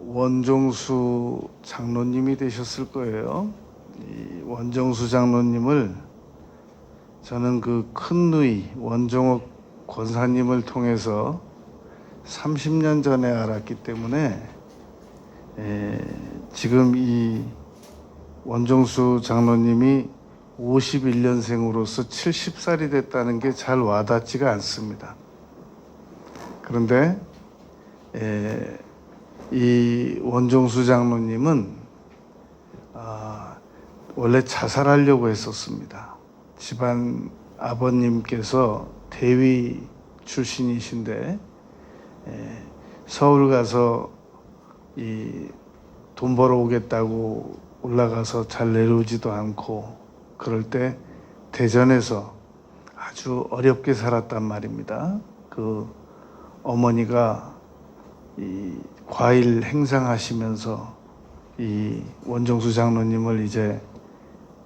원종수 장로님이 되셨을 거예요. 이 원종수 장로님을 저는 그 큰 누이 원종옥 권사님을 통해서 30년 전에 알았기 때문에 지금 이 원종수 장로님이 51년생으로서 70살이 됐다는 게 잘 와닿지가 않습니다. 그런데 이 원종수 장로님은 원래 자살하려고 했었습니다. 집안 아버님께서 대위 출신이신데 서울 가서 이 돈 벌어 오겠다고 올라가서 잘 내려오지도 않고 그럴 때 대전에서 아주 어렵게 살았단 말입니다. 그 어머니가 이 과일 행상하시면서 이 원종수 장로님을 이제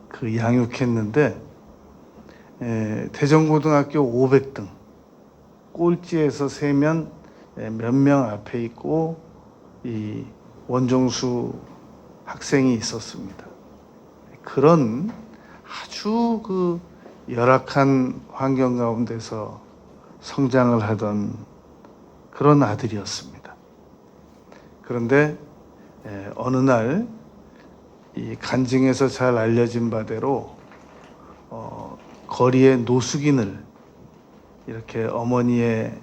그 양육했는데 대전고등학교 500등 꼴찌에서 세면 몇 명 앞에 있고 이 원종수 학생이 있었습니다. 그런 아주 그 열악한 환경 가운데서 성장을 하던 그런 아들이었습니다. 그런데 어느 날 이 간증에서 잘 알려진 바대로 거리에 노숙인을 이렇게 어머니의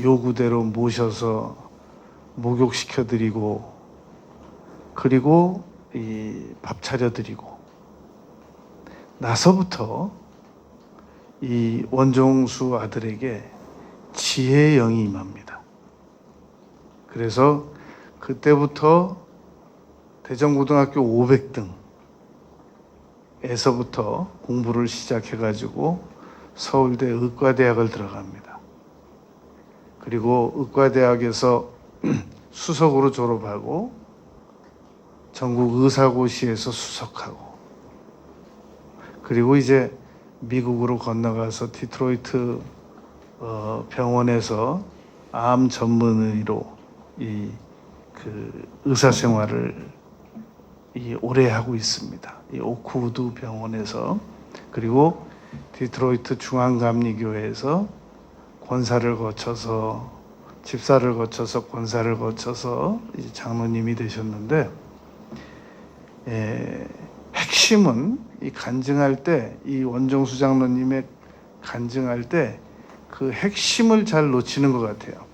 요구대로 모셔서 목욕시켜드리고 그리고 이 밥 차려드리고 나서부터 이 원종수 아들에게 지혜의 영이 임합니다. 그래서 그때부터 대전고등학교 500등에서부터 공부를 시작해가지고 서울대 의과대학을 들어갑니다. 그리고 의과대학에서 수석으로 졸업하고 전국 의사고시에서 수석하고 그리고 이제 미국으로 건너가서 디트로이트 병원에서 암 전문의로 그 의사 생활을 오래 하고 있습니다. 이 오크우드 병원에서 그리고 디트로이트 중앙감리교회에서 권사를 거쳐서 집사를 거쳐서 권사를 거쳐서 이제 장로님이 되셨는데 핵심은 이 간증할 때 이 원종수 장로님의 간증할 때 그 핵심을 잘 놓치는 것 같아요.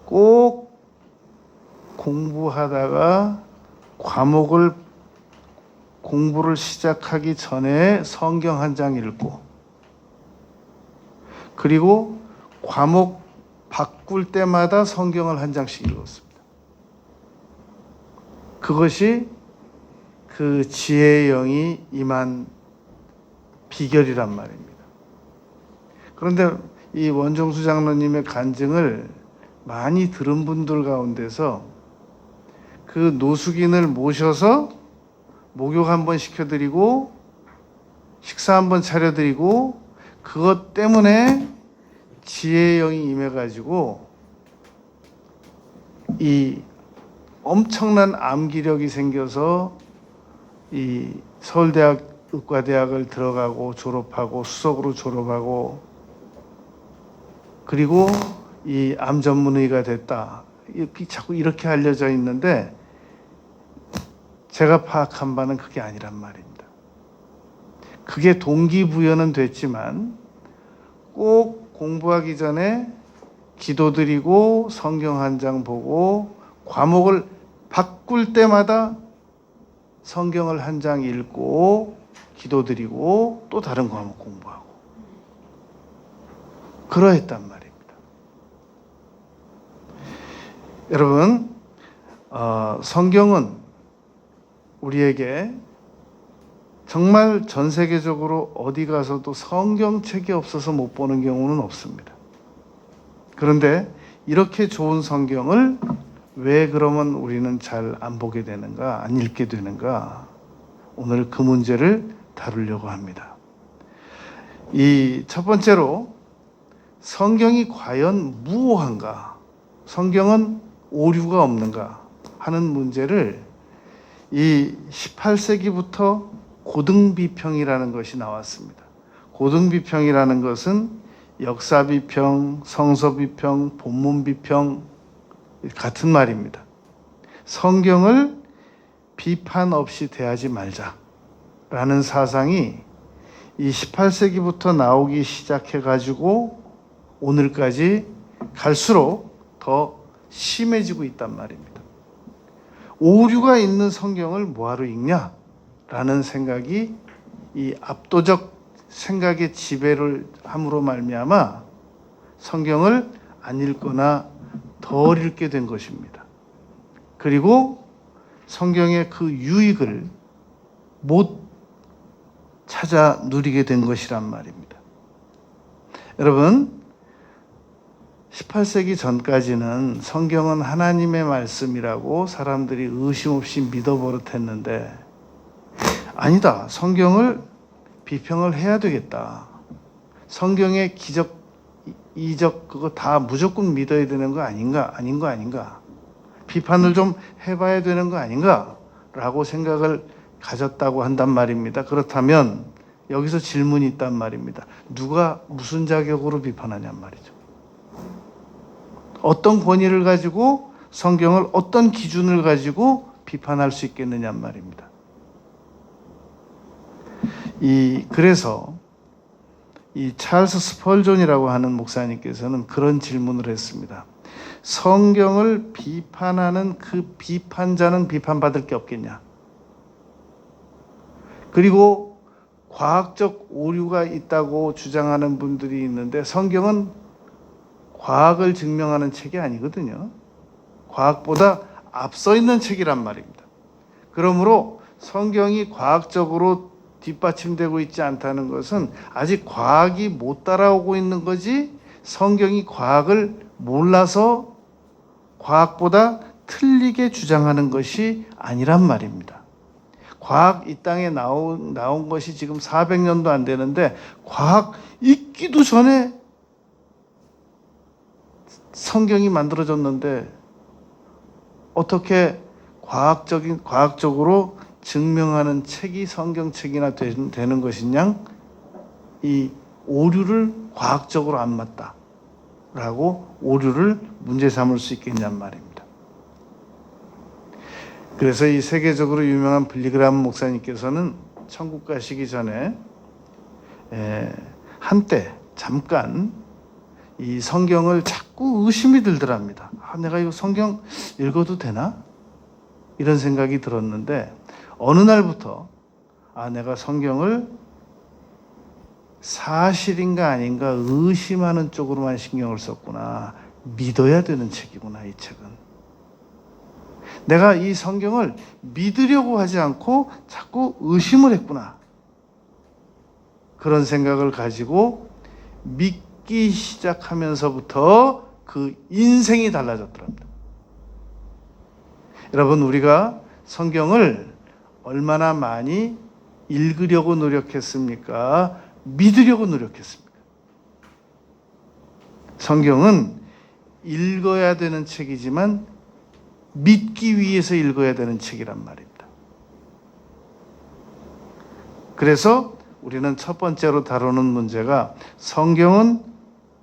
꼭 공부하다가 공부를 시작하기 전에 성경 한 장 읽고 그리고 과목 바꿀 때마다 성경을 한 장씩 읽었습니다. 그것이 그 지혜의 영이 임한 비결이란 말입니다. 그런데 이 원종수 장로님의 간증을 많이 들은 분들 가운데서 그 노숙인을 모셔서 목욕 한번 시켜드리고 식사 한번 차려드리고 그것 때문에 지혜의 영이 임해가지고 이 엄청난 암기력이 생겨서 이 서울대학 의과대학을 들어가고 졸업하고 수석으로 졸업하고 그리고 이 암 전문의가 됐다. 자꾸 이렇게 알려져 있는데 제가 파악한 바는 그게 아니란 말입니다. 그게 동기부여는 됐지만 꼭 공부하기 전에 기도드리고 성경 한 장 보고 과목을 바꿀 때마다 성경을 한 장 읽고 기도드리고 또 다른 과목 공부하고 그러했단 말입니다. 여러분, 성경은 우리에게 정말 전 세계적으로 어디 가서도 성경책이 없어서 못 보는 경우는 없습니다. 그런데 이렇게 좋은 성경을 왜 그러면 우리는 잘 안 보게 되는가, 안 읽게 되는가? 오늘 그 문제를 다루려고 합니다. 이 첫 번째로 성경이 과연 무오한가? 성경은 오류가 없는가 하는 문제를 이 18세기부터 고등비평이라는 것이 나왔습니다. 고등비평이라는 것은 역사비평, 성서비평, 본문비평 같은 말입니다. 성경을 비판 없이 대하지 말자라는 사상이 이 18세기부터 나오기 시작해가지고 오늘까지 갈수록 더 심해지고 있단 말입니다. 오류가 있는 성경을 뭐하러 읽냐라는 생각이 이 압도적 생각의 지배를 함으로 말미암아 성경을 안 읽거나 덜 읽게 된 것입니다. 그리고 성경의 그 유익을 못 찾아 누리게 된 것이란 말입니다. 여러분, 18세기 전까지는 성경은 하나님의 말씀이라고 사람들이 의심 없이 믿어 버릇했는데, 아니다, 성경을 비평을 해야 되겠다. 성경의 기적, 이적 그거 다 무조건 믿어야 되는 거 아닌가? 비판을 좀 해봐야 되는 거 아닌가? 라고 생각을 가졌다고 한단 말입니다. 그렇다면 여기서 질문이 있단 말입니다. 누가 무슨 자격으로 비판하냔 말이죠. 어떤 권위를 가지고 성경을 어떤 기준을 가지고 비판할 수 있겠느냔 말입니다. 그래서 이 찰스 스펄존이라고 하는 목사님께서는 그런 질문을 했습니다. 성경을 비판하는 그 비판자는 비판받을 게 없겠냐? 그리고 과학적 오류가 있다고 주장하는 분들이 있는데 성경은 과학을 증명하는 책이 아니거든요. 과학보다 앞서 있는 책이란 말입니다. 그러므로 성경이 과학적으로 뒷받침되고 있지 않다는 것은 아직 과학이 못 따라오고 있는 거지, 성경이 과학을 몰라서 과학보다 틀리게 주장하는 것이 아니란 말입니다. 과학 이 땅에 나온 것이 지금 400년도 안 되는데 과학 있기도 전에 성경이 만들어졌는데 어떻게 과학적으로 증명하는 책이 성경책이나 되는 것이냐? 이 오류를 과학적으로 안 맞다라고 오류를 문제 삼을 수 있겠냔 말입니다. 그래서 이 세계적으로 유명한 빌리그람 목사님께서는 천국 가시기 전에 한때 잠깐 이 성경을 자꾸 의심이 들더랍니다. 내가 이거 성경 읽어도 되나? 이런 생각이 들었는데 어느 날부터 내가 성경을 사실인가 아닌가 의심하는 쪽으로만 신경을 썼구나. 믿어야 되는 책이구나, 이 책은. 내가 이 성경을 믿으려고 하지 않고 자꾸 의심을 했구나. 그런 생각을 가지고 믿기 시작하면서부터 그 인생이 달라졌더랍니다. 여러분, 우리가 성경을 얼마나 많이 읽으려고 노력했습니까? 믿으려고 노력했습니까? 성경은 읽어야 되는 책이지만 믿기 위해서 읽어야 되는 책이란 말입니다. 그래서 우리는 첫 번째로 다루는 문제가 성경은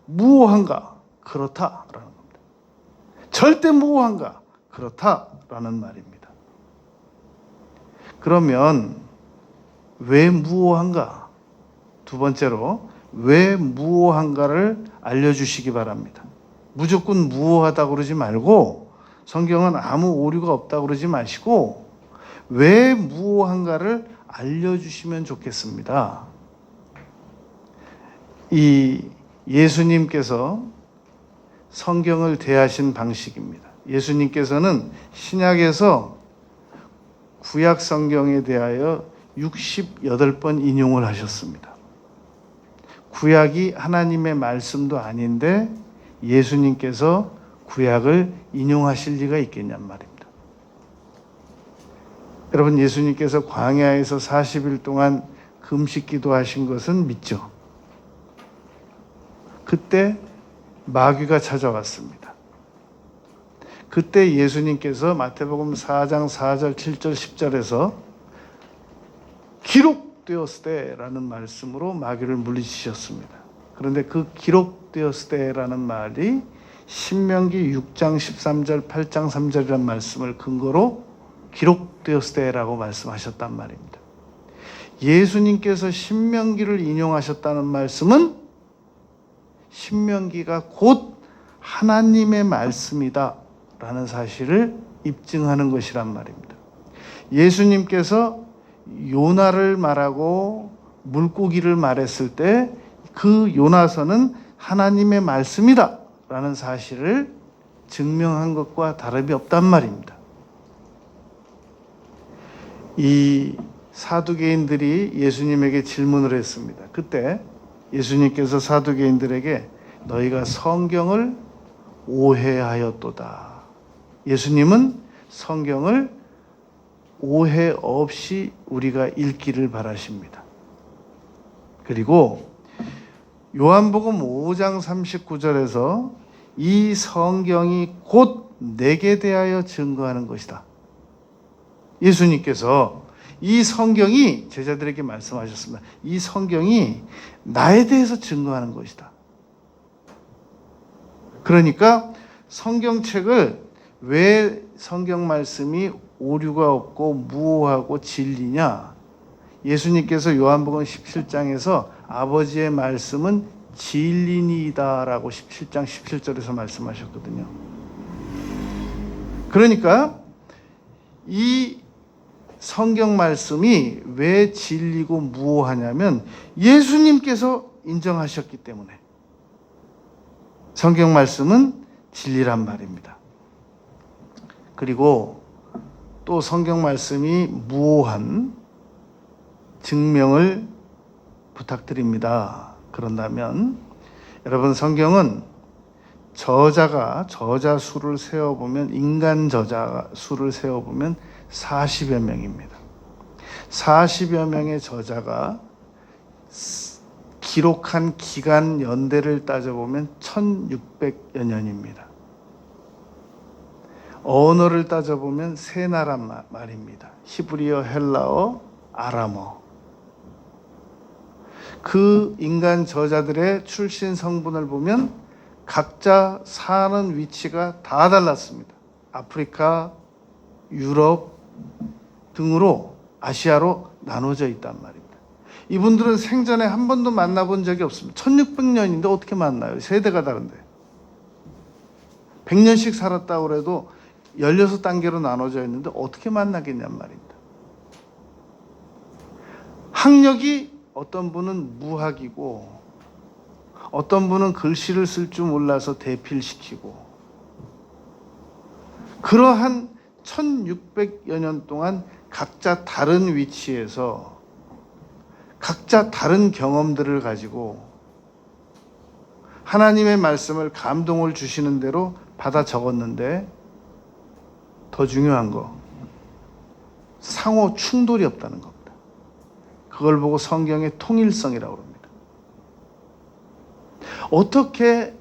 무오한가? 그렇다라는 겁니다. 절대 무오한가? 그렇다라는 말입니다. 그러면 왜 무오한가? 두 번째로 왜 무오한가를 알려주시기 바랍니다. 무조건 무오하다고 그러지 말고 성경은 아무 오류가 없다고 그러지 마시고 왜 무오한가를 알려주시면 좋겠습니다. 이 예수님께서 성경을 대하신 방식입니다. 예수님께서는 신약에서 구약 성경에 대하여 68번 인용을 하셨습니다. 구약이 하나님의 말씀도 아닌데 예수님께서 구약을 인용하실 리가 있겠냔 말입니다. 여러분, 예수님께서 광야에서 40일 동안 금식 기도하신 것은 믿죠? 그때 마귀가 찾아왔습니다. 그때 예수님께서 마태복음 4장 4절, 7절, 10절에서 기록되었을 때라는 말씀으로 마귀를 물리치셨습니다. 그런데 그 기록되었을 때라는 말이 신명기 6장 13절, 8장 3절이라는 말씀을 근거로 기록되었을 때라고 말씀하셨단 말입니다. 예수님께서 신명기를 인용하셨다는 말씀은 신명기가 곧 하나님의 말씀이다 라는 사실을 입증하는 것이란 말입니다. 예수님께서 요나를 말하고 물고기를 말했을 때 그 요나서는 하나님의 말씀이다 라는 사실을 증명한 것과 다름이 없단 말입니다. 이 사두개인들이 예수님에게 질문을 했습니다. 그때 예수님께서 사두개인들에게 너희가 성경을 오해하였도다. 예수님은 성경을 오해 없이 우리가 읽기를 바라십니다. 그리고 요한복음 5장 39절에서 이 성경이 곧 내게 대하여 증거하는 것이다. 예수님께서 이 성경이 제자들에게 말씀하셨습니다. 이 성경이 나에 대해서 증거하는 것이다. 그러니까 성경책을 왜 성경 말씀이 오류가 없고 무오하고 진리냐? 예수님께서 요한복음 17장에서 아버지의 말씀은 진리니이다라고 17장 17절에서 말씀하셨거든요. 그러니까 이 성경 말씀이 왜 진리고 무오하냐면 예수님께서 인정하셨기 때문에 성경 말씀은 진리란 말입니다. 그리고 또 성경 말씀이 무오한 증명을 부탁드립니다. 그런다면 여러분 성경은 저자 수를 세어보면 인간 저자 수를 세어보면 40여 명입니다. 40여 명의 저자가 기록한 기간 연대를 따져보면 1600여 년입니다. 언어를 따져보면 세 나라 말입니다. 히브리어, 헬라어, 아람어. 그 인간 저자들의 출신 성분을 보면 각자 사는 위치가 다 달랐습니다. 아프리카, 유럽 등으로 아시아로 나눠져 있단 말입니다. 이분들은 생전에 한 번도 만나본 적이 없습니다. 1600년인데 어떻게 만나요? 세대가 다른데. 100년씩 살았다고 해도 16단계로 나눠져 있는데 어떻게 만나겠냔 말입니다. 학력이 어떤 분은 무학이고 어떤 분은 글씨를 쓸 줄 몰라서 대필시키고 그러한 1600여 년 동안 각자 다른 위치에서 각자 다른 경험들을 가지고 하나님의 말씀을 감동을 주시는 대로 받아 적었는데 더 중요한 거 상호 충돌이 없다는 겁니다. 그걸 보고 성경의 통일성이라고 합니다. 어떻게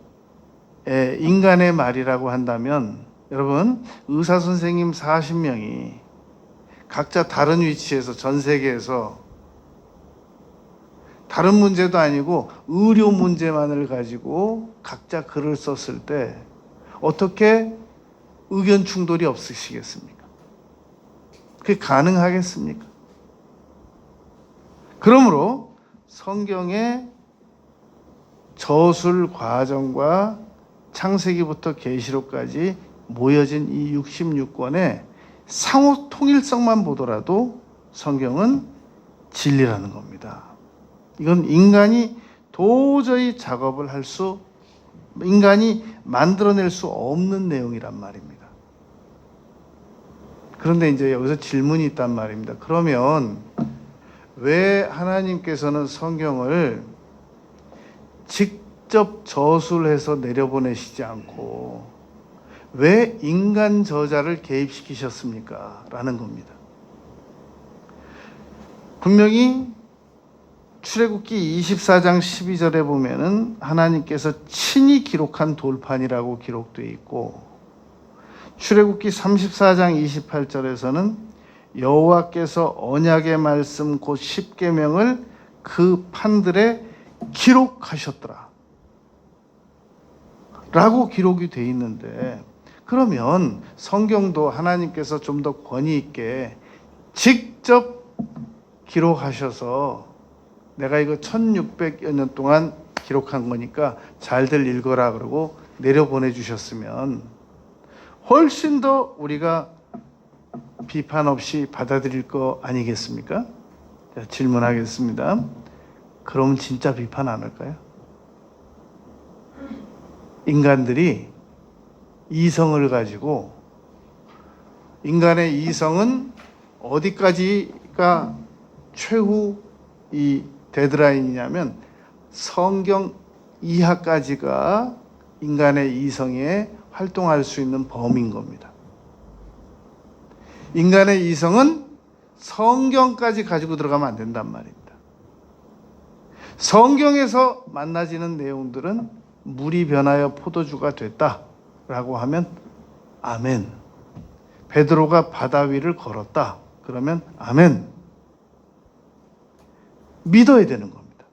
인간의 말이라고 한다면 여러분 의사 선생님 40명이 각자 다른 위치에서 전 세계에서 다른 문제도 아니고 의료 문제만을 가지고 각자 글을 썼을 때 어떻게 의견 충돌이 없으시겠습니까? 그게 가능하겠습니까? 그러므로 성경의 저술 과정과 창세기부터 계시록까지 모여진 이 66권의 상호 통일성만 보더라도 성경은 진리라는 겁니다. 이건 인간이 도저히 작업을 인간이 만들어낼 수 없는 내용이란 말입니다. 그런데 이제 여기서 질문이 있단 말입니다. 그러면 왜 하나님께서는 성경을 직접 저술해서 내려보내시지 않고 왜 인간 저자를 개입시키셨습니까? 라는 겁니다. 분명히 출애굽기 24장 12절에 보면은 하나님께서 친히 기록한 돌판이라고 기록되어 있고 출애굽기 34장 28절에서는 여호와께서 언약의 말씀 곧 십계명을 그 판들에 기록하셨더라 라고 기록이 돼 있는데, 그러면 성경도 하나님께서 좀 더 권위 있게 직접 기록하셔서 내가 이거 1600여 년 동안 기록한 거니까 잘들 읽어라 그러고 내려보내 주셨으면 훨씬 더 우리가 비판 없이 받아들일 거 아니겠습니까? 자, 질문하겠습니다. 그럼 진짜 비판 안 할까요? 인간들이 이성을 가지고, 인간의 이성은 어디까지가 최후 이 데드라인이냐면 성경 이하까지가 인간의 이성에 활동할 수 있는 범위인 겁니다. 인간의 이성은 성경까지 가지고 들어가면 안 된단 말입니다. 성경에서 만나지는 내용들은 물이 변하여 포도주가 됐다라고 하면 아멘. 베드로가 바다 위를 걸었다 그러면 아멘. 믿어야 되는 겁니다.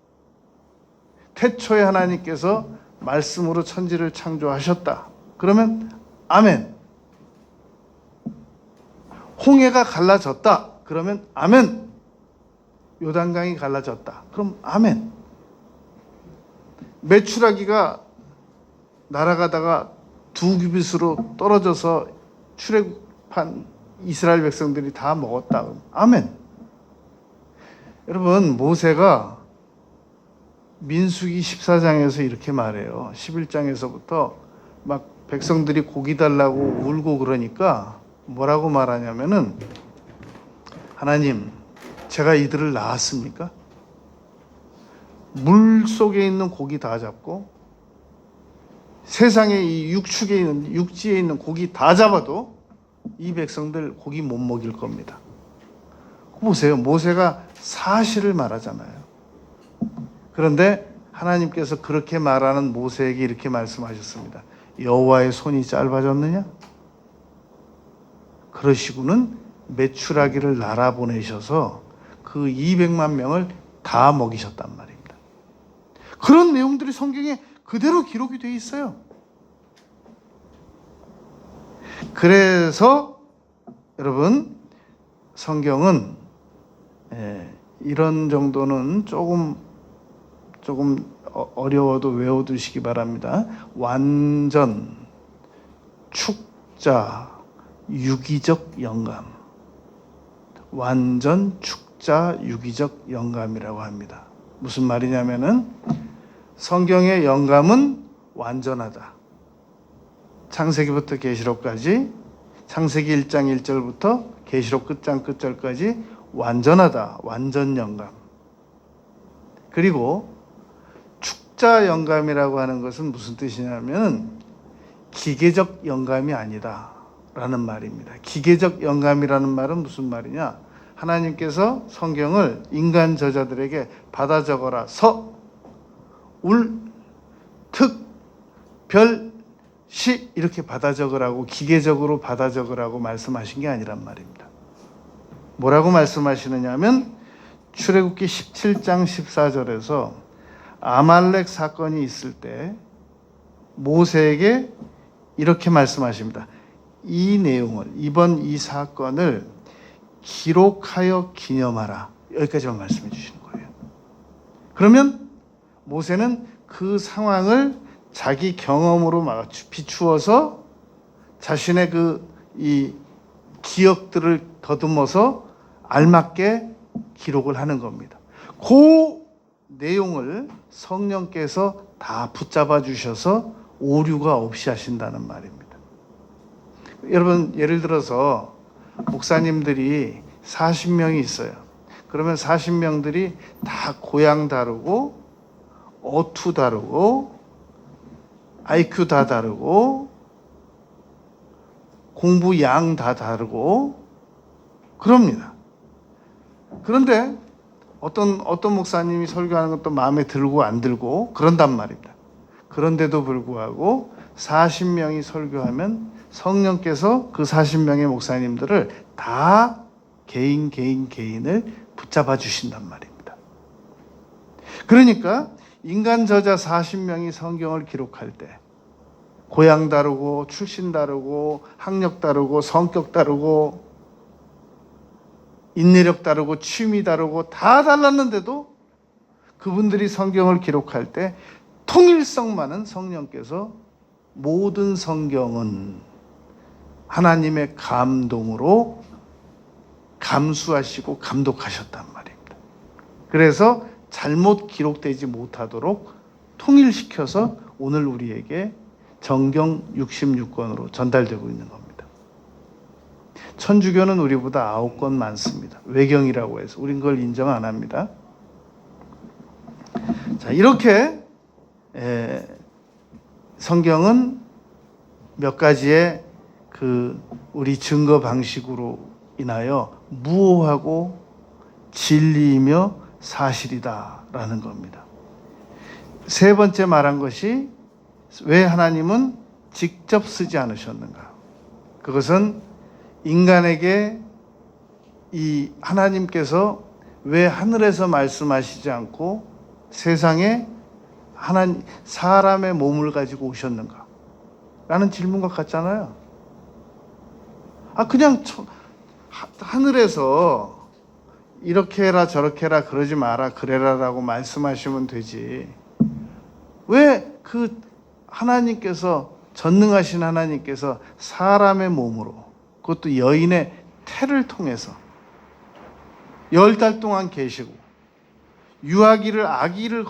태초에 하나님께서 말씀으로 천지를 창조하셨다 그러면 아멘. 홍해가 갈라졌다 그러면 아멘. 요단강이 갈라졌다 그럼 아멘. 메추라기가 날아가다가 두 규빗으로 떨어져서 출애굽한 이스라엘 백성들이 다 먹었다 그럼 아멘. 여러분, 모세가 민수기 14장에서 이렇게 말해요. 11장에서부터 막 백성들이 고기 달라고 울고 그러니까 뭐라고 말하냐면은, 하나님, 제가 이들을 낳았습니까? 물 속에 있는 고기 다 잡고 세상에 이 육축에 있는, 육지에 있는 고기 다 잡아도 이 백성들 고기 못 먹일 겁니다. 보세요. 모세가 사실을 말하잖아요. 그런데 하나님께서 그렇게 말하는 모세에게 이렇게 말씀하셨습니다. 여호와의 손이 짧아졌느냐? 그러시고는 메추라기를 날아보내셔서 그 200만 명을 다 먹이셨단 말입니다. 그런 내용들이 성경에 그대로 기록이 되어 있어요. 그래서 여러분, 성경은 이런 정도는 조금 어려워도 외워두시기 바랍니다. 완전, 축자, 유기적 영감. 완전, 축자, 유기적 영감이라고 합니다. 무슨 말이냐면은 성경의 영감은 완전하다. 창세기부터 계시록까지, 창세기 1장 1절부터 계시록 끝장 끝절까지 완전하다. 완전 영감. 그리고 축자 영감이라고 하는 것은 무슨 뜻이냐면 기계적 영감이 아니다 라는 말입니다. 기계적 영감이라는 말은 무슨 말이냐? 하나님께서 성경을 인간 저자들에게 받아 적어라. 서, 울, 특, 별, 시 이렇게 받아 적으라고, 기계적으로 받아 적으라고 말씀하신 게 아니란 말입니다. 뭐라고 말씀하시느냐 하면 출애굽기 17장 14절에서 아말렉 사건이 있을 때 모세에게 이렇게 말씀하십니다. 이 내용을, 이번 이 사건을 기록하여 기념하라. 여기까지만 말씀해 주시는 거예요. 그러면 모세는 그 상황을 자기 경험으로 비추어서 자신의 이 기억들을 더듬어서 알맞게 기록을 하는 겁니다. 그 내용을 성령께서 다 붙잡아 주셔서 오류가 없이 하신다는 말입니다. 여러분, 예를 들어서 목사님들이 40명이 있어요. 그러면 40명들이 다 고향 다르고 어투 다르고 IQ 다 다르고 공부 양 다 다르고 그럽니다. 그런데 어떤 목사님이 설교하는 것도 마음에 들고 안 들고 그런단 말입니다. 그런데도 불구하고 40명이 설교하면 성령께서 그 40명의 목사님들을 다 개인을 붙잡아 주신단 말입니다. 그러니까 인간 저자 40명이 성경을 기록할 때 고향 다르고 출신 다르고 학력 다르고 성격 다르고 인내력 다르고 취미 다르고 다 달랐는데도 그분들이 성경을 기록할 때 통일성만은 성령께서 모든 성경은 하나님의 감동으로 감수하시고 감독하셨단 말입니다. 그래서 잘못 기록되지 못하도록 통일시켜서 오늘 우리에게 정경 66권으로 전달되고 있는 겁니다. 천주교는 우리보다 9권 많습니다. 외경이라고 해서 우린 그걸 인정 안 합니다. 자, 이렇게 성경은 몇 가지의 우리 증거 방식으로 인하여 무오하고 진리이며 사실이다라는 겁니다. 세 번째 말한 것이 왜 하나님은 직접 쓰지 않으셨는가? 그것은 인간에게 이 하나님께서 왜 하늘에서 말씀하시지 않고 세상에 사람의 몸을 가지고 오셨는가? 라는 질문과 같잖아요. 그냥 하늘에서 이렇게 해라 저렇게 해라 그러지 마라 그래라라고 말씀하시면 되지. 왜 하나님께서 전능하신 하나님께서 사람의 몸으로 그것도 여인의 태를 통해서 10달 동안 계시고 아기를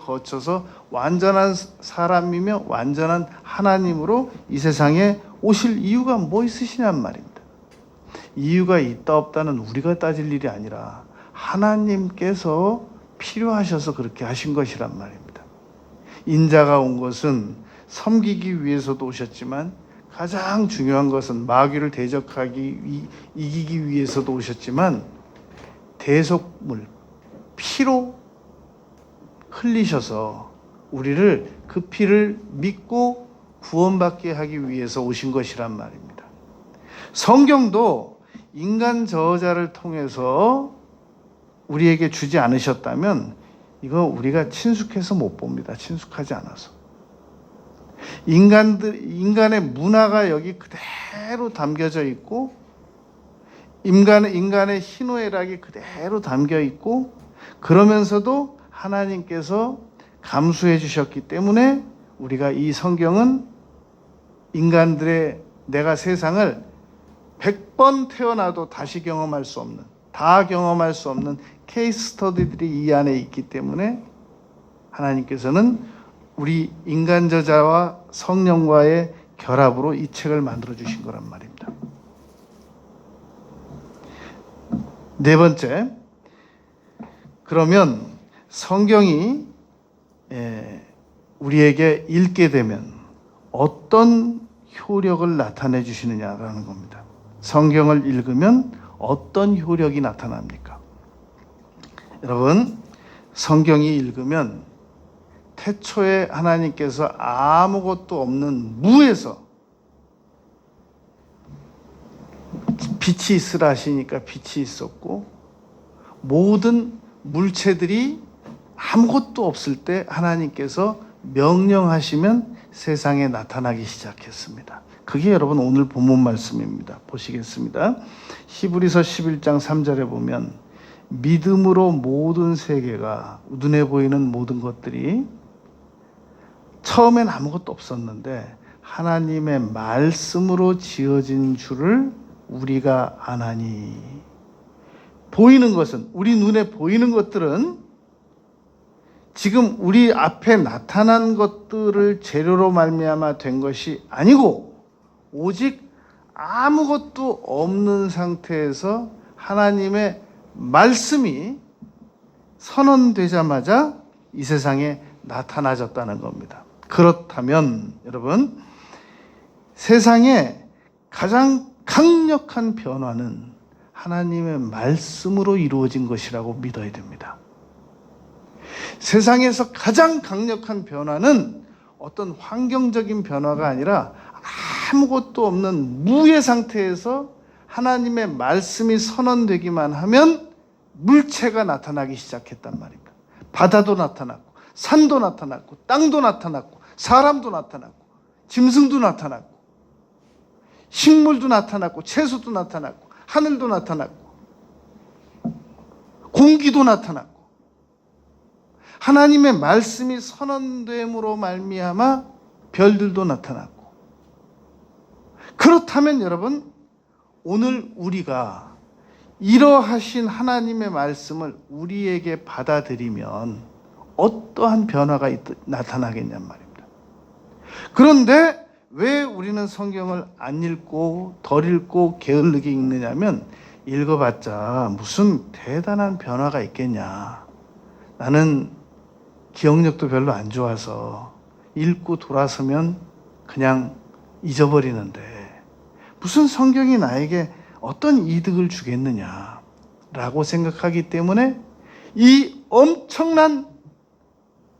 거쳐서 완전한 사람이며 완전한 하나님으로 이 세상에 오실 이유가 뭐 있으시냔 말입니다. 이유가 있다 없다는 우리가 따질 일이 아니라 하나님께서 필요하셔서 그렇게 하신 것이란 말입니다. 인자가 온 것은 섬기기 위해서도 오셨지만 가장 중요한 것은 마귀를 이기기 위해서도 오셨지만 대속물, 피로 흘리셔서 우리를 그 피를 믿고 구원받게 하기 위해서 오신 것이란 말입니다. 성경도 인간 저자를 통해서 우리에게 주지 않으셨다면 이거 우리가 친숙해서 못 봅니다. 친숙하지 않아서. 인간의 문화가 여기 그대로 담겨져 있고 인간의 희노애락이 그대로 담겨 있고 그러면서도 하나님께서 감수해 주셨기 때문에 우리가 이 성경은 내가 세상을 100번 태어나도 다시 경험할 수 없는, 다 경험할 수 없는 케이스 스터디들이 이 안에 있기 때문에 하나님께서는 우리 인간 저자와 성령과의 결합으로 이 책을 만들어 주신 거란 말입니다. 네 번째, 그러면 성경이 우리에게 읽게 되면 어떤 효력을 나타내 주시느냐라는 겁니다. 성경을 읽으면 어떤 효력이 나타납니까? 여러분, 성경이 읽으면 태초에 하나님께서 아무것도 없는 무에서 빛이 있으라 하시니까 빛이 있었고 모든 물체들이 아무것도 없을 때 하나님께서 명령하시면 세상에 나타나기 시작했습니다. 그게 여러분 오늘 본문 말씀입니다. 보시겠습니다. 히브리서 11장 3절에 보면 믿음으로 모든 세계가 눈에 보이는 모든 것들이 처음엔 아무것도 없었는데 하나님의 말씀으로 지어진 줄을 우리가 아나니. 보이는 것은, 우리 눈에 보이는 것들은 지금 우리 앞에 나타난 것들을 재료로 말미암아 된 것이 아니고 오직 아무것도 없는 상태에서 하나님의 말씀이 선언되자마자 이 세상에 나타나졌다는 겁니다. 그렇다면 여러분, 세상에 가장 강력한 변화는 하나님의 말씀으로 이루어진 것이라고 믿어야 됩니다. 세상에서 가장 강력한 변화는 어떤 환경적인 변화가 아니라 아무것도 없는 무의 상태에서 하나님의 말씀이 선언되기만 하면 물체가 나타나기 시작했단 말입니다. 바다도 나타났고 산도 나타났고 땅도 나타났고 사람도 나타났고 짐승도 나타났고 식물도 나타났고 채소도 나타났고 하늘도 나타났고 공기도 나타났고 하나님의 말씀이 선언됨으로 말미암아 별들도 나타났고. 그렇다면 여러분, 오늘 우리가 이러하신 하나님의 말씀을 우리에게 받아들이면 어떠한 변화가 나타나겠냔 말입니다. 그런데 왜 우리는 성경을 안 읽고 덜 읽고 게을르게 읽느냐면, 읽어봤자 무슨 대단한 변화가 있겠냐. 나는 기억력도 별로 안 좋아서 읽고 돌아서면 그냥 잊어버리는데 무슨 성경이 나에게 어떤 이득을 주겠느냐라고 생각하기 때문에 이 엄청난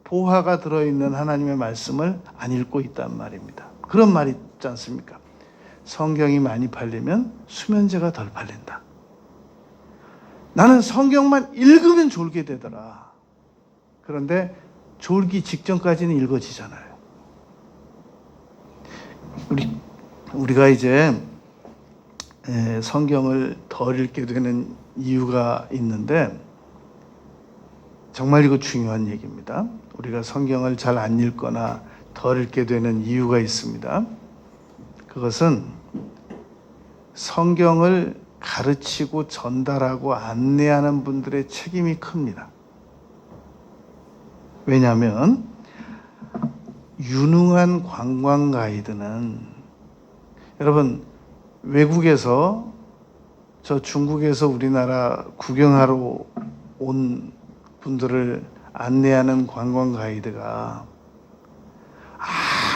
보화가 들어있는 하나님의 말씀을 안 읽고 있단 말입니다. 그런 말이 있지 않습니까? 성경이 많이 팔리면 수면제가 덜 팔린다. 나는 성경만 읽으면 졸게 되더라. 그런데 졸기 직전까지는 읽어지잖아요. 우리가 이제 성경을 덜 읽게 되는 이유가 있는데, 정말 이거 중요한 얘기입니다. 우리가 성경을 잘 안 읽거나 덜 읽게 되는 이유가 있습니다. 그것은 성경을 가르치고 전달하고 안내하는 분들의 책임이 큽니다. 왜냐하면 유능한 관광 가이드는, 여러분, 외국에서 저 중국에서 우리나라 구경하러 온 분들을 안내하는 관광 가이드가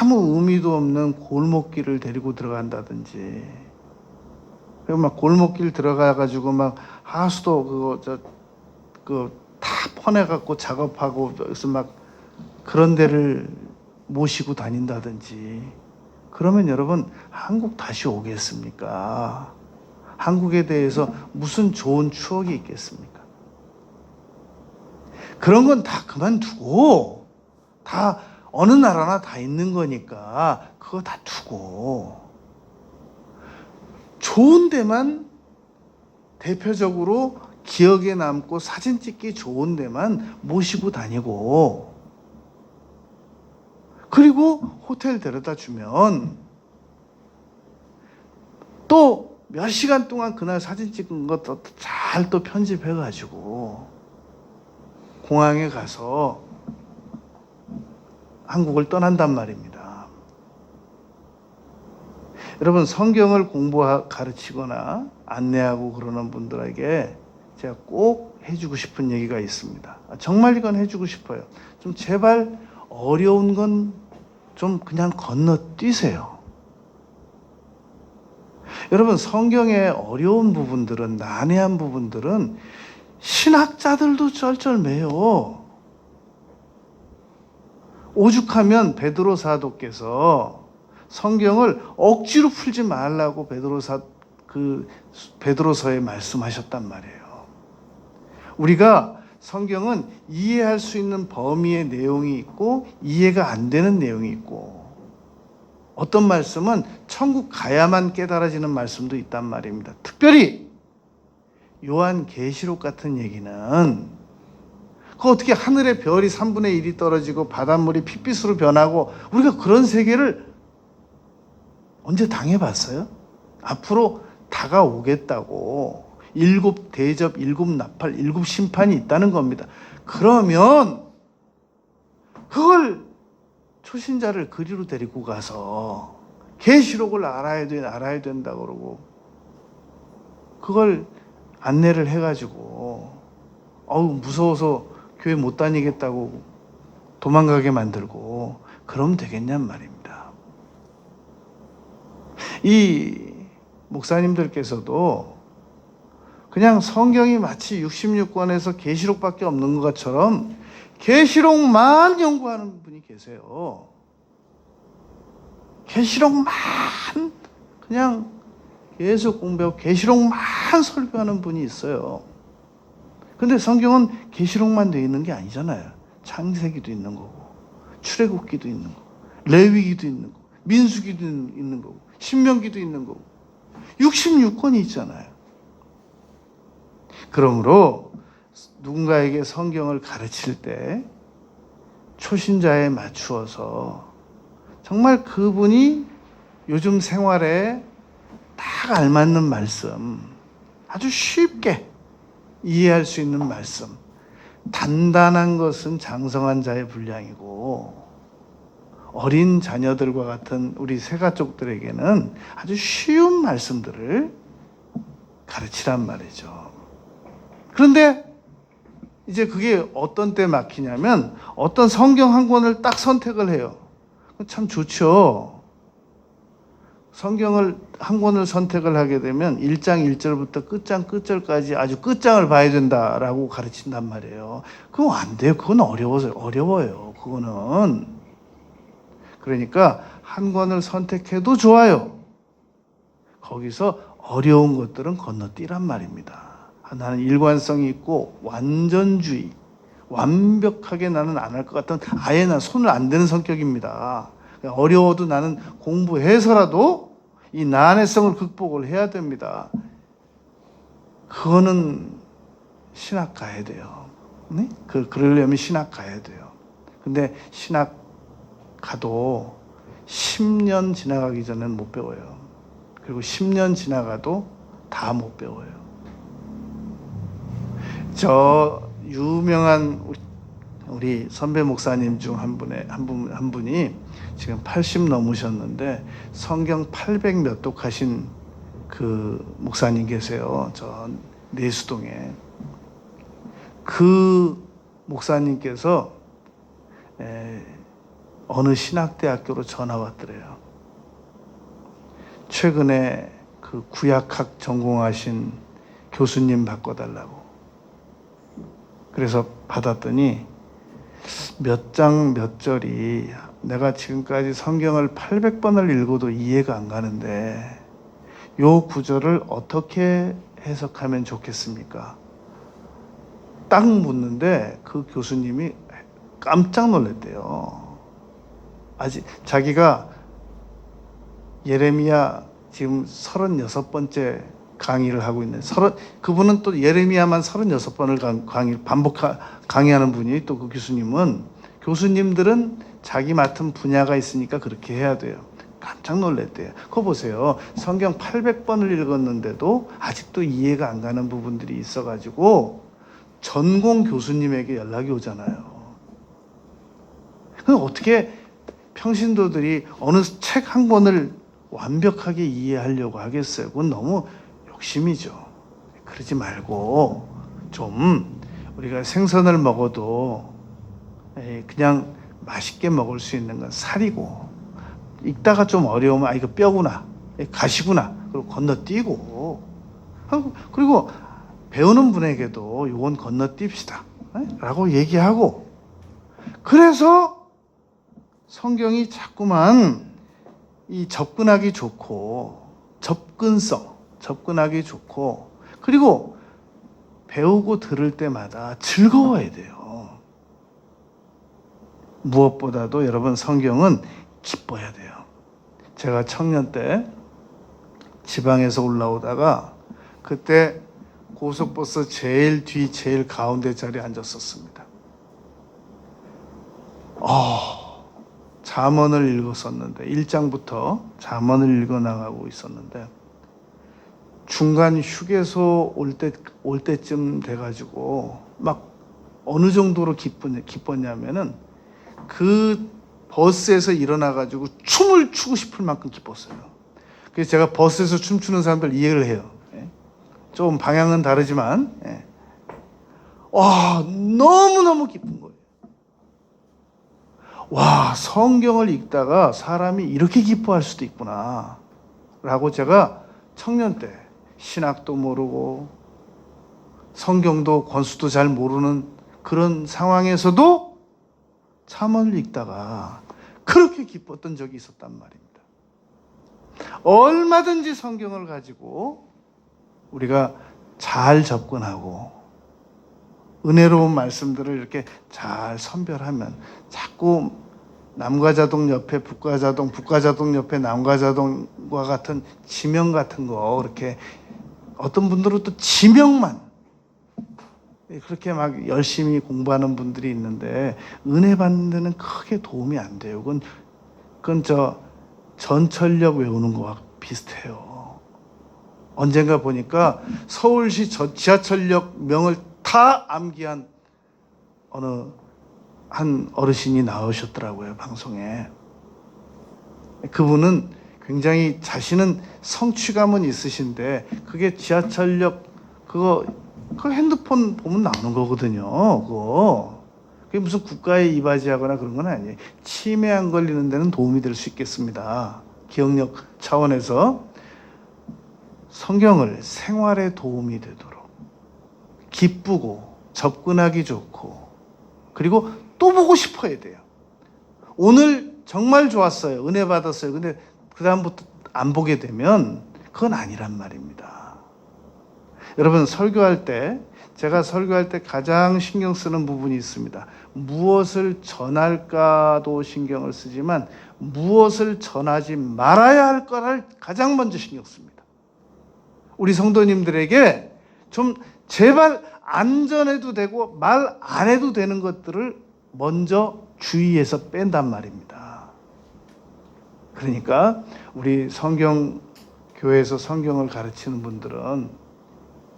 아무 의미도 없는 골목길을 데리고 들어간다든지, 그리고 막 골목길 들어가가지고 막 하수도 다 퍼내갖고 작업하고 그래서 막 그런 데를 모시고 다닌다든지, 그러면 여러분, 한국 다시 오겠습니까? 한국에 대해서 무슨 좋은 추억이 있겠습니까? 그런 건 다 그만두고, 다 어느 나라나 다 있는 거니까 그거 다 두고 좋은 데만, 대표적으로 기억에 남고 사진 찍기 좋은 데만 모시고 다니고, 그리고 호텔 데려다 주면 또 몇 시간 동안 그날 사진 찍은 것도 잘 또 편집해가지고 공항에 가서 한국을 떠난단 말입니다. 여러분, 성경을 가르치거나 안내하고 그러는 분들에게 제가 꼭 해주고 싶은 얘기가 있습니다. 정말 이건 해주고 싶어요. 좀 제발 어려운 건 좀 그냥 건너뛰세요. 여러분, 성경의 어려운 부분들은, 난해한 부분들은 신학자들도 쩔쩔매요. 오죽하면 베드로 사도께서 성경을 억지로 풀지 말라고 베드로서에 말씀하셨단 말이에요. 우리가 성경은 이해할 수 있는 범위의 내용이 있고 이해가 안 되는 내용이 있고, 어떤 말씀은 천국 가야만 깨달아지는 말씀도 있단 말입니다. 특별히 요한계시록 같은 얘기는 그 어떻게 하늘의 별이 3분의 1이 떨어지고 바닷물이 핏빛으로 변하고, 우리가 그런 세계를 언제 당해봤어요? 앞으로 다가오겠다고 7 대접, 7 나팔, 7 심판이 있다는 겁니다. 그러면 그걸 초신자를 그리로 데리고 가서 계시록을 알아야 된다고 그러고, 그걸 안내를 해가지고 무서워서 교회 못 다니겠다고 도망가게 만들고 그러면 되겠냔 말입니다. 이 목사님들께서도 그냥 성경이 마치 66권에서 계시록밖에 없는 것처럼 계시록만 연구하는 분이 계세요. 계시록만 그냥 계속 공부하고 계시록만 설교하는 분이 있어요. 근데 성경은 계시록만 되어 있는 게 아니잖아요. 창세기도 있는 거고, 출애굽기도 있는 거고, 레위기도 있는 거고, 민수기도 있는 거고, 신명기도 있는 거고, 66권이 있잖아요. 그러므로 누군가에게 성경을 가르칠 때 초신자에 맞추어서 정말 그분이 요즘 생활에 딱 알맞는 말씀, 아주 쉽게 이해할 수 있는 말씀, 단단한 것은 장성한 자의 분량이고 어린 자녀들과 같은 우리 새가족들에게는 아주 쉬운 말씀들을 가르치란 말이죠. 그런데 이제 그게 어떤 때 막히냐면 어떤 성경 한 권을 딱 선택을 해요. 참 좋죠. 성경을 한 권을 선택을 하게 되면 1장 1절부터 끝장 끝절까지 아주 끝장을 봐야 된다라고 가르친단 말이에요. 그거 안 돼요. 그건 어려워요. 그거는. 그러니까 한 권을 선택해도 좋아요. 거기서 어려운 것들은 건너뛰란 말입니다. 나는 일관성이 있고 완전주의, 완벽하게 나는 안 할 것 같은 아예 난 손을 안 대는 성격입니다. 어려워도 나는 공부해서라도 이 난해성을 극복을 해야 됩니다. 그거는 신학 가야 돼요. 네? 그러려면 신학 가야 돼요. 근데 신학 가도 10년 지나가기 전엔 못 배워요. 그리고 10년 지나가도 다 못 배워요. 저 유명한 우리 선배 목사님 중 한 분이 지금 80 넘으셨는데 성경 800 몇 독 하신 그 목사님 계세요. 저 내수동에. 그 목사님께서 어느 신학대학교로 전화 왔더래요. 최근에 그 구약학 전공하신 교수님 바꿔달라고. 그래서 받았더니 몇 장 몇 절이 내가 지금까지 성경을 800번을 읽어도 이해가 안 가는데 요 구절을 어떻게 해석하면 좋겠습니까? 딱 묻는데 그 교수님이 깜짝 놀랐대요. 아직 자기가 예레미야 지금 36번째 강의를 하고 있는 그분은 또 예레미야만 36번을 강의하는 분이 또 그 교수님들은 자기 맡은 분야가 있으니까 그렇게 해야 돼요. 깜짝 놀랐대요. 그거 보세요. 성경 800번을 읽었는데도 아직도 이해가 안 가는 부분들이 있어가지고 전공 교수님에게 연락이 오잖아요. 그럼 어떻게 평신도들이 어느 책 한 권을 완벽하게 이해하려고 하겠어요? 그건 너무 욕심이죠. 그러지 말고 좀 우리가 생선을 먹어도 그냥 맛있게 먹을 수 있는 건 살이고 읽다가 좀 어려우면 이거 뼈구나, 가시구나, 그리고 건너뛰고 그리고 배우는 분에게도 이건 건너뜁시다 라고 얘기하고 그래서 성경이 자꾸만 이 접근하기 좋고 접근하기 좋고 그리고 배우고 들을 때마다 즐거워야 돼요. 무엇보다도 여러분 성경은 기뻐야 돼요. 제가 청년 때 지방에서 올라오다가 그때 고속버스 제일 뒤 제일 가운데 자리에 앉았었습니다. 잠언을 읽었었는데 1장부터 잠언을 읽어나가고 있었는데 중간 휴게소 올 때쯤 돼가지고 막 어느 정도로 기뻤냐면은 그 버스에서 일어나가지고 춤을 추고 싶을 만큼 기뻤어요. 그래서 제가 버스에서 춤추는 사람들 이해를 해요. 좀 방향은 다르지만 너무너무 기쁜 거예요. 와, 성경을 읽다가 사람이 이렇게 기뻐할 수도 있구나 라고 제가 청년 때 신학도 모르고 성경도 권수도 잘 모르는 그런 상황에서도 잠언을 읽다가 그렇게 기뻤던 적이 있었단 말입니다. 얼마든지 성경을 가지고 우리가 잘 접근하고 은혜로운 말씀들을 이렇게 잘 선별하면 자꾸 남과자동 옆에 북과자동, 북과자동 옆에 남과자동과 같은 지명 같은 거 이렇게 어떤 분들은 또 지명만 그렇게 막 열심히 공부하는 분들이 있는데 은혜 받는 데는 크게 도움이 안 돼요. 그건 전철역 외우는 거와 비슷해요. 언젠가 보니까 서울시 지하철역 명을 다 암기한 어느 한 어르신이 나오셨더라고요, 방송에. 그분은 굉장히 자신은 성취감은 있으신데 그게 지하철역 그거 핸드폰 보면 나오는 거거든요. 그게 무슨 국가에 이바지하거나 그런 건 아니에요. 치매 안 걸리는 데는 도움이 될 수 있겠습니다. 기억력 차원에서 성경을 생활에 도움이 되도록 기쁘고 접근하기 좋고 그리고 또 보고 싶어야 돼요. 오늘 정말 좋았어요. 은혜 받았어요. 근데 그 다음부터 안 보게 되면 그건 아니란 말입니다. 여러분 제가 설교할 때 가장 신경 쓰는 부분이 있습니다. 무엇을 전할까도 신경을 쓰지만 무엇을 전하지 말아야 할 거를 가장 먼저 신경 씁니다. 우리 성도님들에게 좀 제발 안 전해도 되고 말 안 해도 되는 것들을 먼저 주의해서 뺀단 말입니다. 그러니까 우리 교회에서 성경을 가르치는 분들은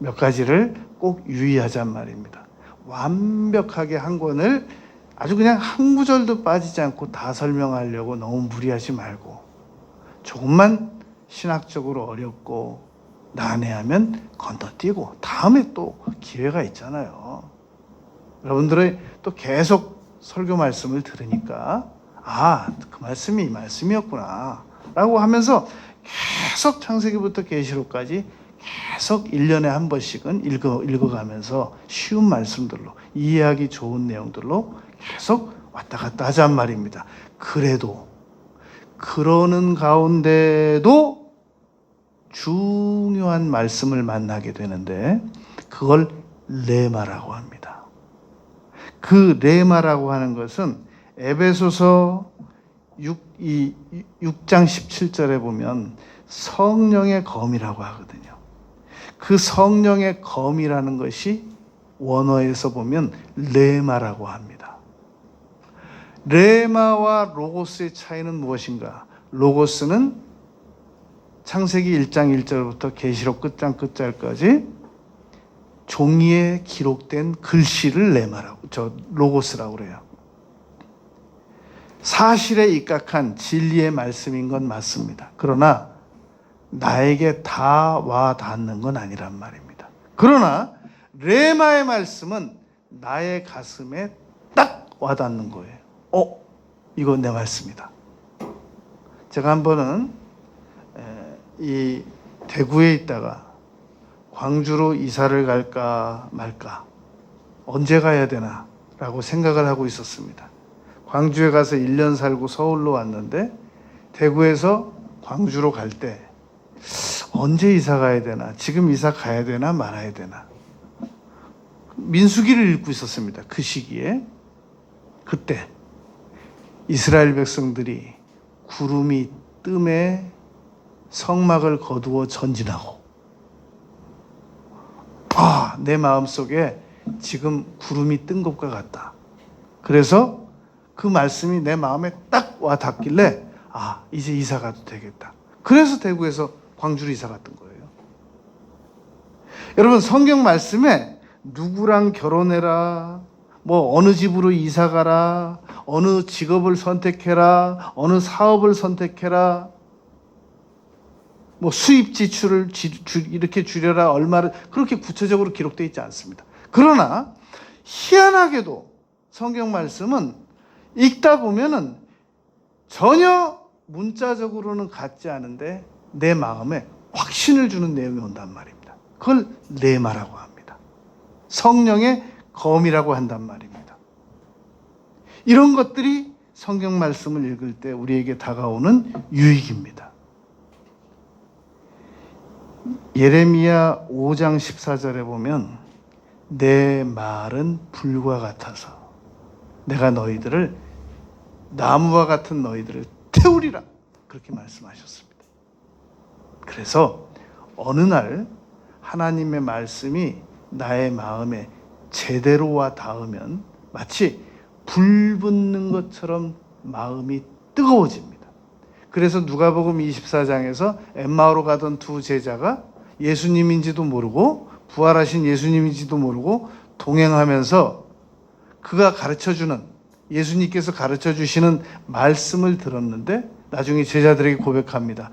몇 가지를 꼭 유의하잔 말입니다. 완벽하게 한 권을 아주 그냥 한 구절도 빠지지 않고 다 설명하려고 너무 무리하지 말고 조금만 신학적으로 어렵고 난해하면 건너뛰고 다음에 또 기회가 있잖아요. 여러분들의 또 계속 설교 말씀을 들으니까 그 말씀이 이 말씀이었구나 라고 하면서 계속 창세기부터 계시록까지 계속 1년에 한 번씩은 읽어가면서 쉬운 말씀들로 이해하기 좋은 내용들로 계속 왔다 갔다 하잔 말입니다. 그래도 그러는 가운데도 중요한 말씀을 만나게 되는데 그걸 레마라고 합니다. 그 레마라고 하는 것은 에베소서 6장 17절에 보면 성령의 검이라고 하거든요. 그 성령의 검이라는 것이 원어에서 보면 레마라고 합니다. 레마와 로고스의 차이는 무엇인가? 로고스는 창세기 1장 1절부터 계시록 끝장 끝절까지 종이에 기록된 글씨를 로고스라고 그래요. 사실에 입각한 진리의 말씀인 건 맞습니다. 그러나 나에게 다 와 닿는 건 아니란 말입니다. 그러나 레마의 말씀은 나의 가슴에 딱 와 닿는 거예요. 이거 내 말씀이다. 제가 한 번은 이 대구에 있다가 광주로 이사를 갈까 말까 언제 가야 되나 라고 생각을 하고 있었습니다. 광주에 가서 1년 살고 서울로 왔는데 대구에서 광주로 갈 때 언제 이사 가야 되나, 지금 이사 가야 되나 말아야 되나 민수기를 읽고 있었습니다. 그 시기에. 그때 이스라엘 백성들이 구름이 뜸에 성막을 거두어 전진하고 내 마음속에 지금 구름이 뜬 것과 같다. 그래서 그 말씀이 내 마음에 딱 와 닿길래 이제 이사 가도 되겠다. 그래서 대구에서 광주로 이사 갔던 거예요. 여러분 성경 말씀에 누구랑 결혼해라, 어느 집으로 이사 가라, 어느 직업을 선택해라, 어느 사업을 선택해라, 수입 지출을 이렇게 줄여라, 얼마를 그렇게 구체적으로 기록되어 있지 않습니다. 그러나 희한하게도 성경 말씀은 읽다 보면은 전혀 문자적으로는 같지 않은데 내 마음에 확신을 주는 내용이 온단 말입니다. 그걸 레마라고 합니다. 성령의 검이라고 한단 말입니다. 이런 것들이 성경 말씀을 읽을 때 우리에게 다가오는 유익입니다. 예레미야 5장 14절에 보면 내 말은 불과 같아서 내가 너희들을 나무와 같은 너희들을 태우리라 그렇게 말씀하셨습니다. 그래서 어느 날 하나님의 말씀이 나의 마음에 제대로 와 닿으면 마치 불 붙는 것처럼 마음이 뜨거워집니다. 그래서 누가복음 24장에서 엠마오로 가던 두 제자가 예수님인지도 모르고 부활하신 예수님인지도 모르고 동행하면서 그가 가르쳐주는 예수님께서 가르쳐주시는 말씀을 들었는데 나중에 제자들에게 고백합니다.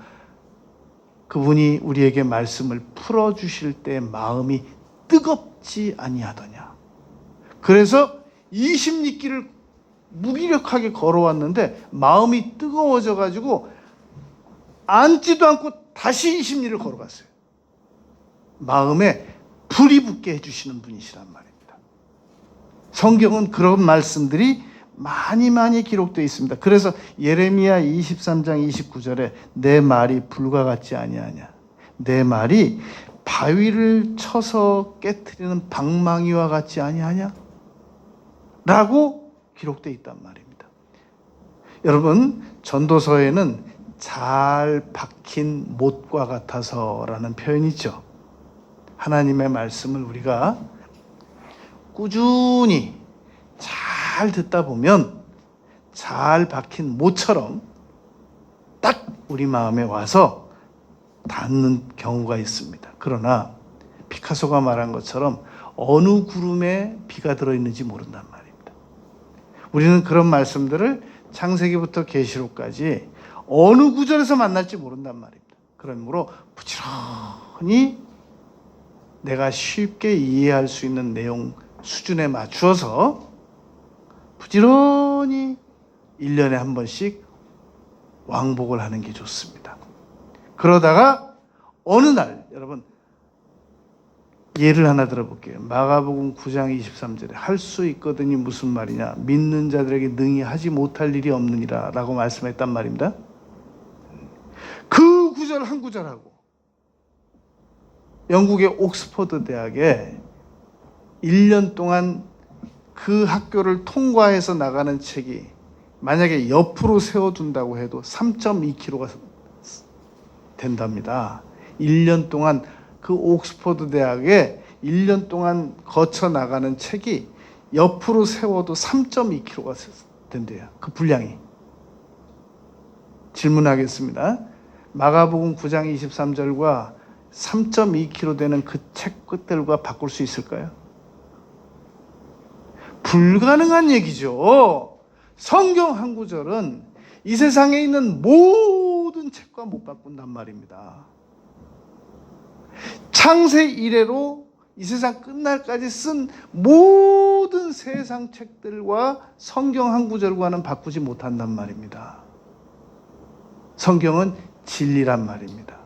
그분이 우리에게 말씀을 풀어주실 때 마음이 뜨겁지 아니하더냐. 그래서 20리길을 무기력하게 걸어왔는데 마음이 뜨거워져 가지고 앉지도 않고 다시 20리를 걸어갔어요. 마음에 불이 붙게 해주시는 분이시란 말입니다. 성경은 그런 말씀들이 많이 기록되어 있습니다. 그래서 예레미야 23장 29절에 내 말이 불과 같지 아니하냐. 내 말이 바위를 쳐서 깨트리는 방망이와 같지 아니하냐. 라고 기록되어 있단 말입니다. 여러분, 전도서에는 잘 박힌 못과 같아서라는 표현이 있죠. 하나님의 말씀을 우리가 꾸준히 잘 듣다 보면 잘 박힌 못처럼 딱 우리 마음에 와서 닿는 경우가 있습니다. 그러나 피카소가 말한 것처럼 어느 구름에 비가 들어있는지 모른단 말입니다. 우리는 그런 말씀들을 창세기부터 계시록까지 어느 구절에서 만날지 모른단 말입니다. 그러므로 부지런히 내가 쉽게 이해할 수 있는 내용 수준에 맞추어서 부지런히 1년에 한 번씩 왕복을 하는 게 좋습니다. 그러다가 어느 날 여러분 예를 하나 들어볼게요. 마가복음 9장 23절에 할 수 있거든이 무슨 말이냐. 믿는 자들에게 능히 하지 못할 일이 없느니라 라고 말씀했단 말입니다. 그 구절 한 구절하고 영국의 옥스퍼드 대학에 1년 동안 그 학교를 통과해서 나가는 책이 만약에 옆으로 세워둔다고 해도 3.2kg가 된답니다. 1년 동안 그 옥스퍼드 대학에 1년 동안 거쳐 나가는 책이 옆으로 세워도 3.2kg가 된대요. 그 분량이. 질문하겠습니다. 마가복음 9장 23절과 3.2kg 되는 그 책 끝들과 바꿀 수 있을까요? 불가능한 얘기죠. 성경 한 구절은 이 세상에 있는 모든 책과 못 바꾼단 말입니다. 창세 이래로 이 세상 끝날까지 쓴 모든 세상 책들과 성경 한 구절과는 바꾸지 못한단 말입니다. 성경은 진리란 말입니다.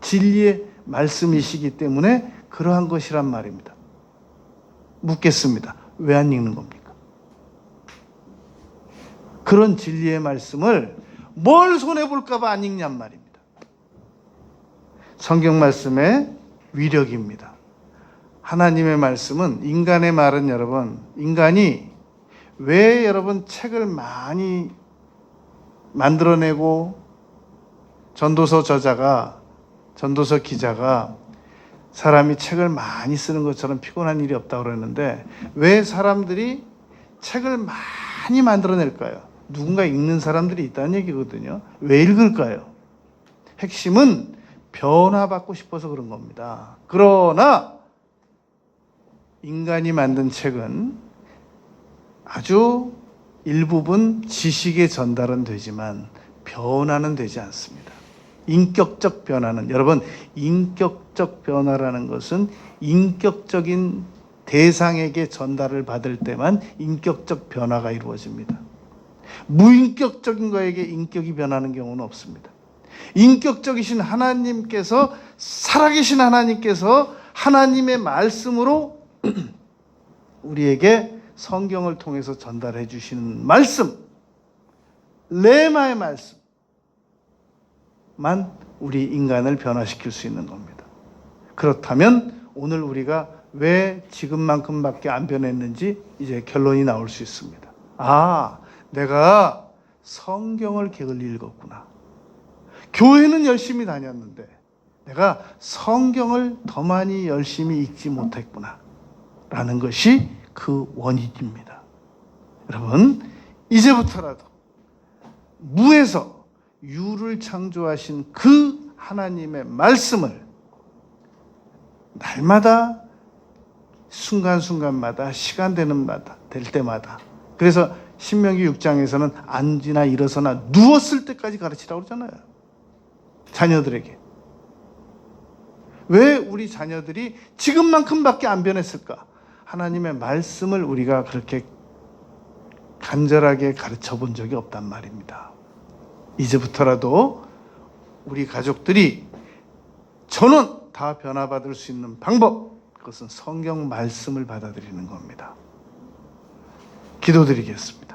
진리의 말씀이시기 때문에 그러한 것이란 말입니다. 묻겠습니다. 왜 안 읽는 겁니까? 그런 진리의 말씀을 뭘 손해볼까 봐 안 읽냔 말입니다. 성경 말씀의 위력입니다. 하나님의 말씀은 인간의 말은 여러분, 인간이 왜 여러분 책을 많이 만들어내고 전도서 저자가, 전도서 기자가 사람이 책을 많이 쓰는 것처럼 피곤한 일이 없다고 그러는데 왜 사람들이 책을 많이 만들어낼까요? 누군가 읽는 사람들이 있다는 얘기거든요. 왜 읽을까요? 핵심은 변화받고 싶어서 그런 겁니다. 그러나 인간이 만든 책은 아주 일부분 지식의 전달은 되지만 변화는 되지 않습니다. 인격적 변화는, 여러분, 인격적 변화라는 것은 인격적인 대상에게 전달을 받을 때만 인격적 변화가 이루어집니다. 무인격적인 거에게 인격이 변하는 경우는 없습니다. 인격적이신 하나님께서, 살아계신 하나님께서 하나님의 말씀으로 우리에게 성경을 통해서 전달해 주시는 말씀, 레마의 말씀만 우리 인간을 변화시킬 수 있는 겁니다. 그렇다면 오늘 우리가 왜 지금만큼밖에 안 변했는지 이제 결론이 나올 수 있습니다. 아, 내가 성경을 게을리 읽었구나. 교회는 열심히 다녔는데 내가 성경을 더 많이 열심히 읽지 못했구나 라는 것이 그 원인입니다. 여러분, 이제부터라도 무에서 유를 창조하신 그 하나님의 말씀을 날마다 순간순간마다 시간 되는 될 때마다, 그래서 신명기 6장에서는 앉으나 일어서나 누웠을 때까지 가르치라고 그러잖아요. 자녀들에게. 왜 우리 자녀들이 지금만큼밖에 안 변했을까? 하나님의 말씀을 우리가 그렇게 간절하게 가르쳐 본 적이 없단 말입니다. 이제부터라도 우리 가족들이 전원 다 변화받을 수 있는 방법, 그것은 성경 말씀을 받아들이는 겁니다. 기도드리겠습니다.